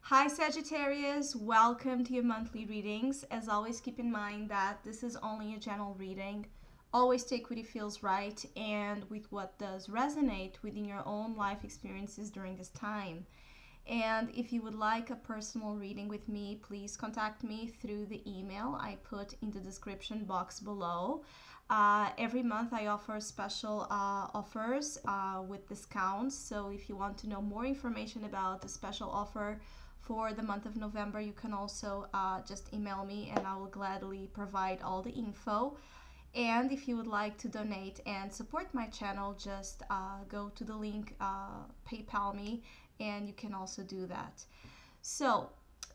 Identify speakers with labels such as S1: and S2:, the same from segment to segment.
S1: Hi Sagittarius, welcome to your monthly readings. As always, keep in mind that this is only a general reading. Always take what it feels right and with what does resonate within your own life experiences during this time. And if you would like a personal reading with me, please contact me through the email I put in the description box below. Every month I offer special offers with discounts. So if you want to know more information about the special offer for the month of November, you can also just email me and I will gladly provide all the info. And if you would like to donate and support my channel, just go to the link, PayPal me, and you can also do that. So,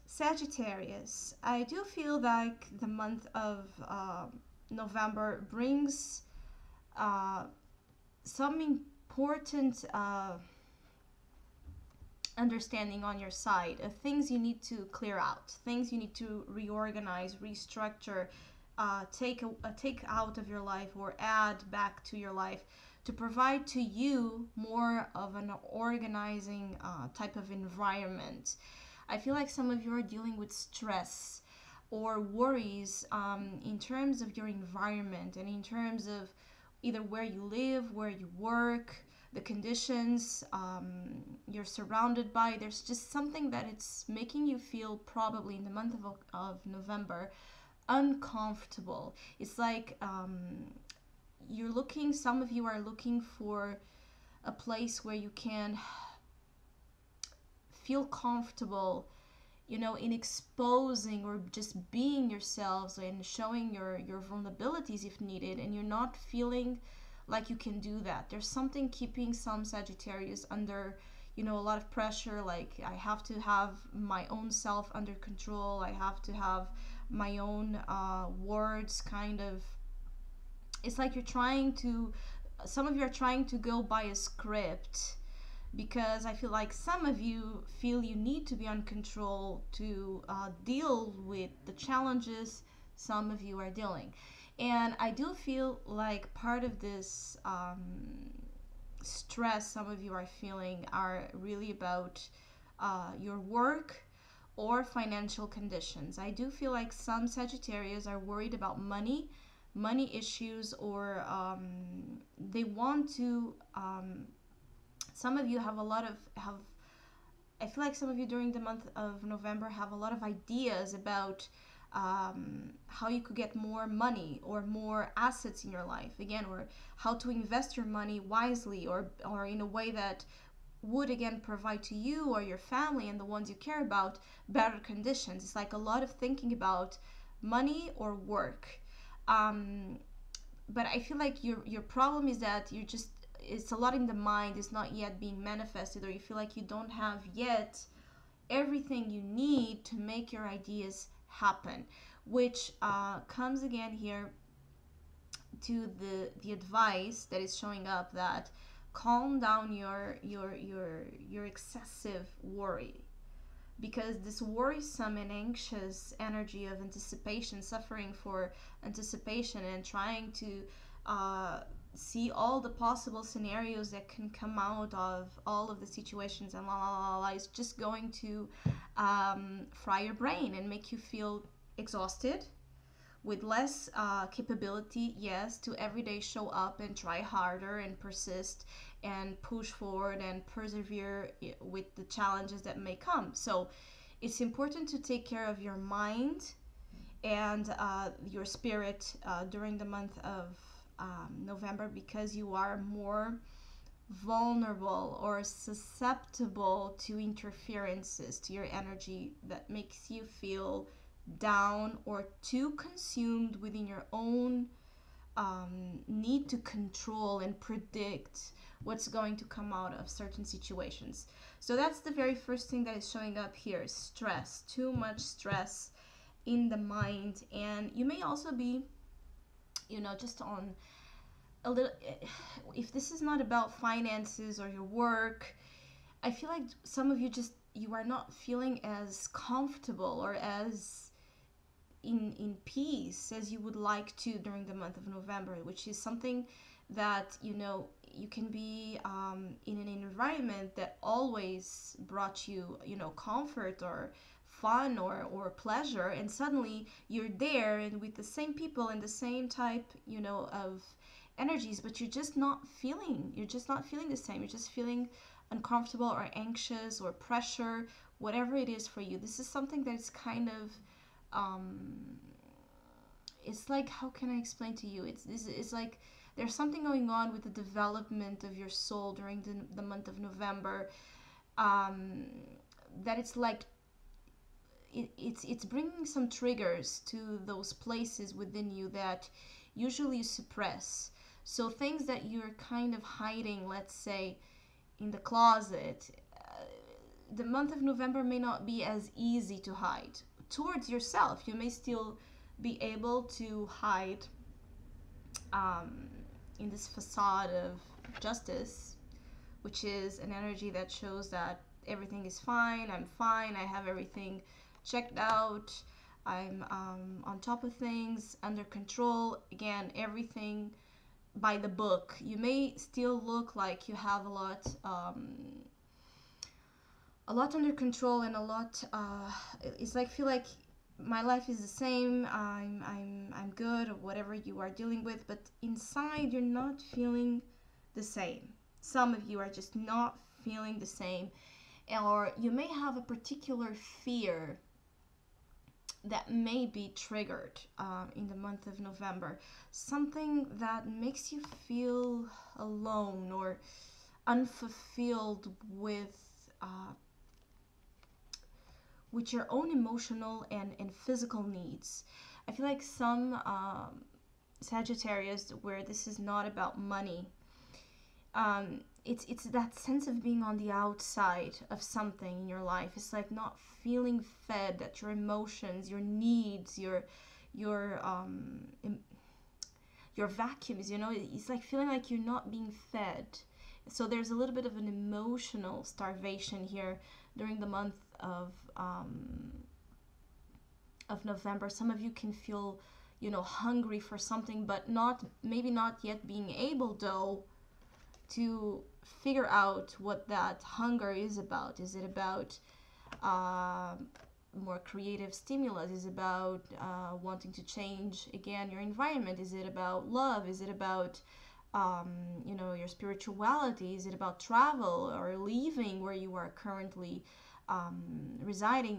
S1: Sagittarius, I do feel like the month of November brings uh, some important understanding on your side of things you need to clear out, things you need to reorganize, restructure, take out of your life or add back to your life to provide to you more of an organizing type of environment. I feel like some of you are dealing with stress or worries in terms of your environment and in terms of either where you live, where you work, the conditions you're surrounded by. There's just something that it's making you feel probably in the month of November uncomfortable. It's like some of you are looking for a place where you can feel comfortable, in exposing or just being yourselves and showing your vulnerabilities if needed, and you're not feeling like you can do that. There's something keeping some Sagittarius under, a lot of pressure. Like, I have to have my own self under control. I have to have my own words kind of. It's like some of you are trying to go by a script because I feel like some of you feel you need to be on control to deal with the challenges some of you are dealing. And I do feel like part of this stress some of you are feeling are really about your work or financial conditions. I do feel like some Sagittarius are worried about money issues, or they want to. Some of you have a lot of have. I feel like some of you during the month of November have a lot of ideas about how you could get more money or more assets in your life again, or how to invest your money wisely, or in a way that would again provide to you or your family and the ones you care about better conditions. It's like a lot of thinking about money or work. um, but I feel like your problem is that it's a lot in the mind. It's not yet being manifested, or you feel like you don't have yet everything you need to make your ideas happen, which comes again here to the advice that is showing up, that calm down your excessive worry, because this worrisome and anxious energy of anticipation, suffering for anticipation and trying to see all the possible scenarios that can come out of all of the situations and is just going to fry your brain and make you feel exhausted with less capability, yes, to every day show up and try harder and persist and push forward and persevere with the challenges that may come. So it's important to take care of your mind and your spirit during the month of November, because you are more vulnerable or susceptible to interferences to your energy that makes you feel down or too consumed within your own need to control and predict what's going to come out of certain situations. So that's the very first thing that is showing up here: stress, too much stress in the mind. And you may also be, just on a little, if this is not about finances or your work, I feel like some of you are not feeling as comfortable or as in peace as you would like to during the month of November, which is something that you can be in an environment that always brought you, you know, comfort or fun or pleasure, and suddenly you're there and with the same people and the same type, you know, of energies, but you're just not feeling the same. You're just feeling uncomfortable or anxious or pressure, whatever it is for you. This is something that's kind of it's like, how can I explain to you? It's like there's something going on with the development of your soul during the month of November, um, that it's like it's bringing some triggers to those places within you that usually you suppress. So things that you're kind of hiding, let's say in the closet, the month of November may not be as easy to hide. Towards yourself, you may still be able to hide um, in this facade of justice, which is an energy that shows that everything is fine, I'm fine, I have everything checked out, I'm on top of things, under control. Again, everything by the book. You may still look like you have a lot under control and a lot. It's like feel like my life is the same. I'm good or whatever you are dealing with, but inside you're not feeling the same. Some of you are just not feeling the same, or you may have a particular fear that may be triggered in the month of November. Something that makes you feel alone or unfulfilled with your own emotional and physical needs. I feel like some Sagittarius, where this is not about money, it's that sense of being on the outside of something in your life. It's like not feeling fed, that your emotions, your needs, your your vacuums, you know, it's like feeling like you're not being fed. So there's a little bit of an emotional starvation here during the month of November. Some of you can feel, you know, hungry for something, but maybe not yet being able though to figure out what that hunger is about. Is it about more creative stimulus? Is it about wanting to change again your environment? Is it about love? Is it about you know, your spirituality? Is it about travel or leaving where you are currently residing?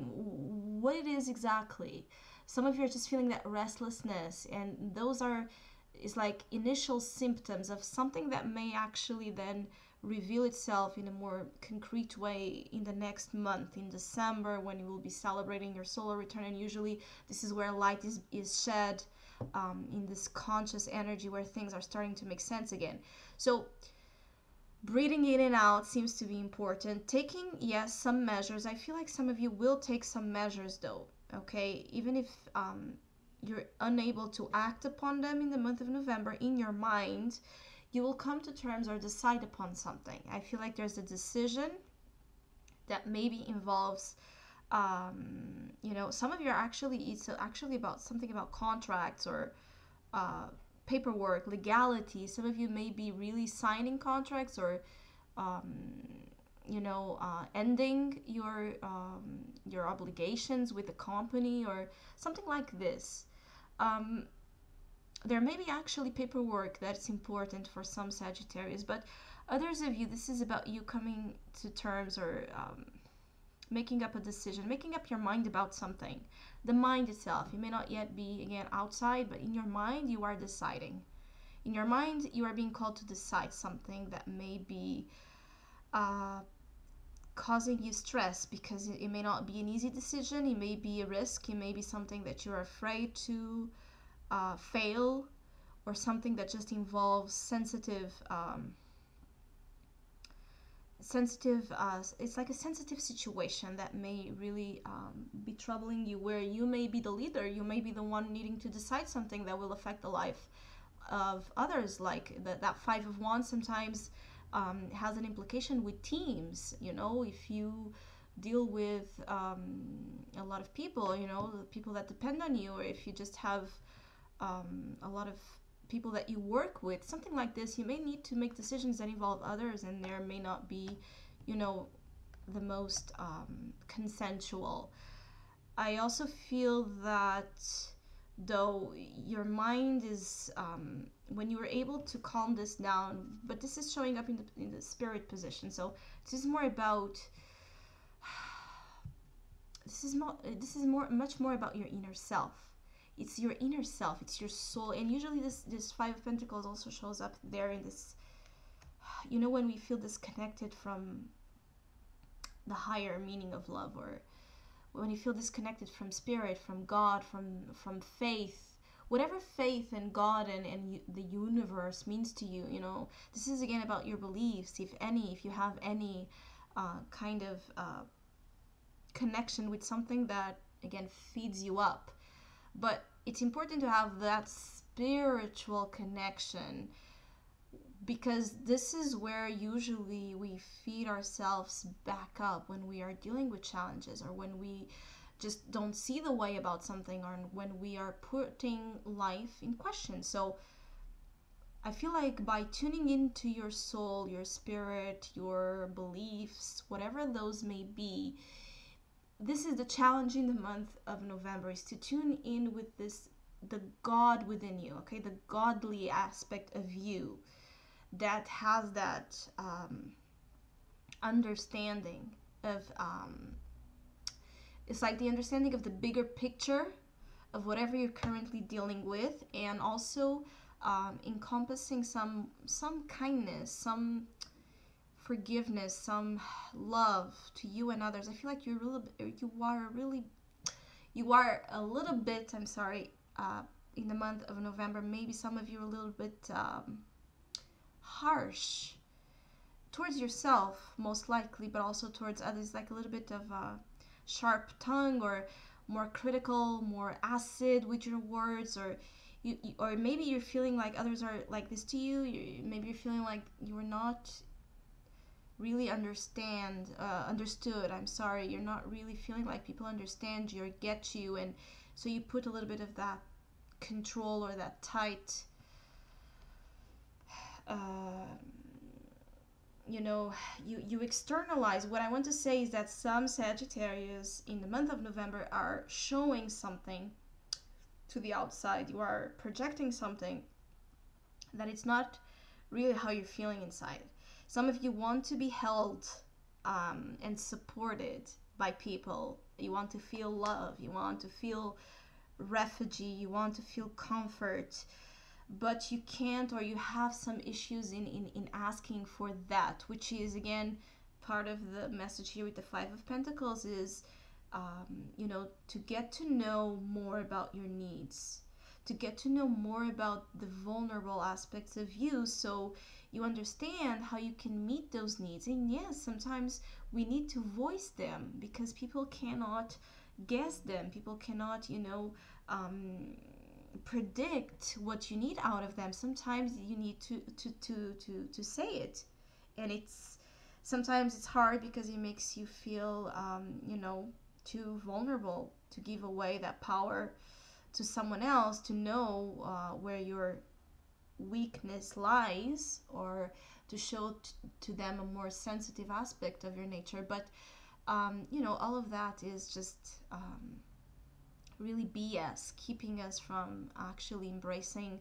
S1: What it is exactly? Some of you are just feeling that restlessness, and those are is like initial symptoms of something that may actually then reveal itself in a more concrete way in the next month, in December, when you will be celebrating your solar return. And usually this is where light is shed in this conscious energy where things are starting to make sense again. So breathing in and out seems to be important. Taking, yes, some measures. I feel like some of you will take some measures though, okay? Even if you're unable to act upon them in the month of November, in your mind, you will come to terms or decide upon something. I feel like there's a decision that maybe involves, you know, some of you are it's actually about something about contracts or paperwork, legality. Some of you may be really signing contracts or, you know, ending your obligations with the company or something like this. There may be actually paperwork that's important for some Sagittarius, but others of you, this is about you coming to terms or making up a decision, making up your mind about something. The mind itself, you may not yet be, again, outside, but in your mind, you are deciding. In your mind, you are being called to decide something that may be causing you stress, because it may not be an easy decision. It may be a risk. It may be something that you're afraid to fail, or something that just involves sensitive it's like a sensitive situation that may really be troubling you, where you may be the leader, you may be the one needing to decide something that will affect the life of others. Like that Five of Wands sometimes has an implication with teams. You know, if you deal with a lot of people, you know, the people that depend on you, or if you just have a lot of people that you work with, something like this, you may need to make decisions that involve others, and there may not be, you know, the most consensual. I also feel that though your mind is, when you were able to calm this down, but this is showing up in the spirit position. So this is more about, this is much more about your inner self. It's your inner self, it's your soul. And usually this Five of Pentacles also shows up there in this, you know, when we feel disconnected from the higher meaning of love, or when you feel disconnected from spirit, from God, from faith, whatever faith in God and the universe means to you. You know, this is again about your beliefs, if you have any kind of connection with something that again feeds you up. But it's important to have that spiritual connection, because this is where usually we feed ourselves back up when we are dealing with challenges, or when we just don't see the way about something, or when we are putting life in question. So I feel like by tuning into your soul, your spirit, your beliefs, whatever those may be, this is the challenge in the month of November, is to tune in with the God within you, okay? The godly aspect of you that has that understanding of, it's like the understanding of the bigger picture of whatever you're currently dealing with, and also encompassing some kindness, some forgiveness, some love to you and others. I feel like you are a little bit, I'm sorry, in the month of November, maybe some of you are a little bit harsh towards yourself, most likely, but also towards others, like a little bit of a sharp tongue, or more critical, more acid with your words, or or maybe you're feeling like others are like this to you. Maybe you're feeling like you were not really understood. I'm sorry, you're not really feeling like people understand you or get you, and so you put a little bit of that control or that tight, you know, you externalize. What I want to say is that some Sagittarius in the month of November are showing something to the outside. You are projecting something that it's not really how you're feeling inside. Some of you want to be held and supported by people. You want to feel love. You want to feel refugee. You want to feel comfort. But you can't, or you have some issues in asking for that, which is, again, part of the message here with the Five of Pentacles is, you know, to get to know more about your needs, to get to know more about the vulnerable aspects of you, so you understand how you can meet those needs. And yes, sometimes we need to voice them, because people cannot guess them. People cannot, you know, predict what you need out of them. Sometimes you need to say it, and sometimes it's hard because it makes you feel, you know, too vulnerable to give away that power to someone else, to know where your weakness lies, or to show to them a more sensitive aspect of your nature. But you know, all of that is just really BS, keeping us from actually embracing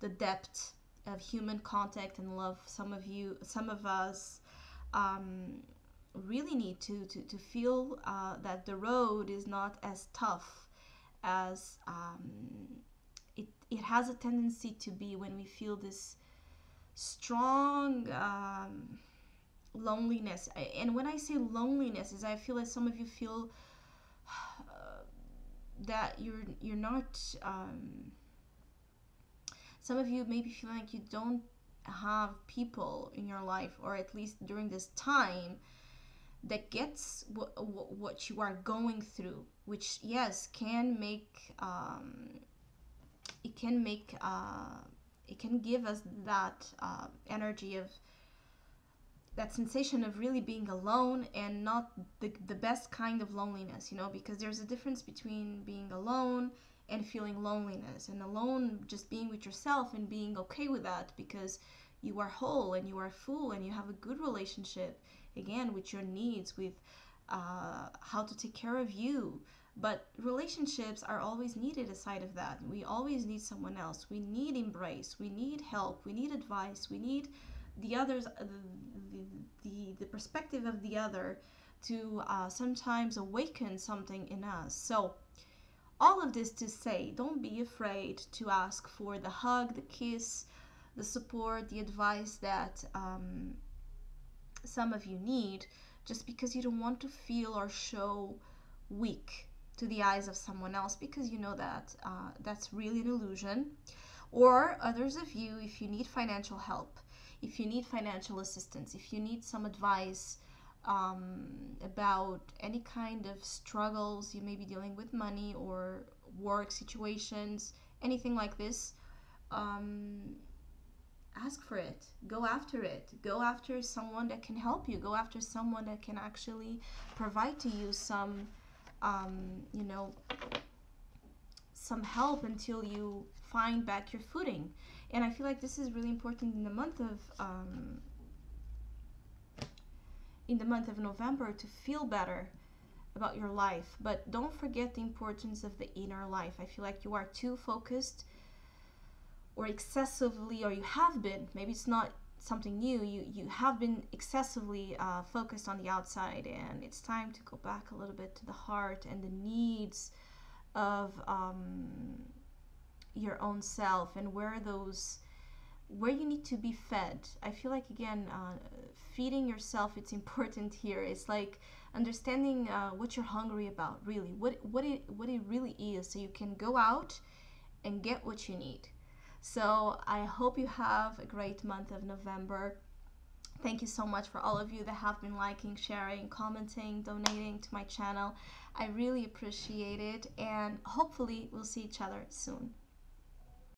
S1: the depth of human contact and love. Some of us really need to feel that the road is not as tough as it has a tendency to be when we feel this strong loneliness. And when I say loneliness, is I feel like some of you feel that you're not, some of you maybe feel like you don't have people in your life, or at least during this time, that gets what you are going through, which yes can make it can give us that energy of that sensation of really being alone, and not the best kind of loneliness, you know, because there's a difference between being alone and feeling loneliness and alone, just being with yourself and being okay with that, because you are whole and you are full and you have a good relationship, again, with your needs, with how to take care of you. But relationships are always needed aside of that. We always need someone else. We need embrace. We need help. We need advice. We need the others, the perspective of the other to sometimes awaken something in us. So all of this to say, don't be afraid to ask for the hug, the kiss, the support, the advice that some of you need, just because you don't want to feel or show weak to the eyes of someone else, because you know that that's really an illusion. Or others of you, if you need financial help, if you need financial assistance, if you need some advice about any kind of struggles you may be dealing with, money or work situations, anything like this, ask for it. Go after it. Go after someone that can help you. Go after someone that can actually provide to you some, you know, some help until you find back your footing. And I feel like this is really important in the month of November, to feel better about your life. But don't forget the importance of the inner life. I feel like you are too focused, or excessively, or you have been, maybe it's not something new, you have been excessively focused on the outside, and it's time to go back a little bit to the heart and the needs of your own self, and where you need to be fed. I feel like, again, feeding yourself, it's important here. It's like understanding what you're hungry about, really, what it really is, so you can go out and get what you need. So I hope you have a great month of November. Thank you so much for all of you that have been liking, sharing, commenting, donating to my channel. I really appreciate it, and hopefully we'll see each other soon.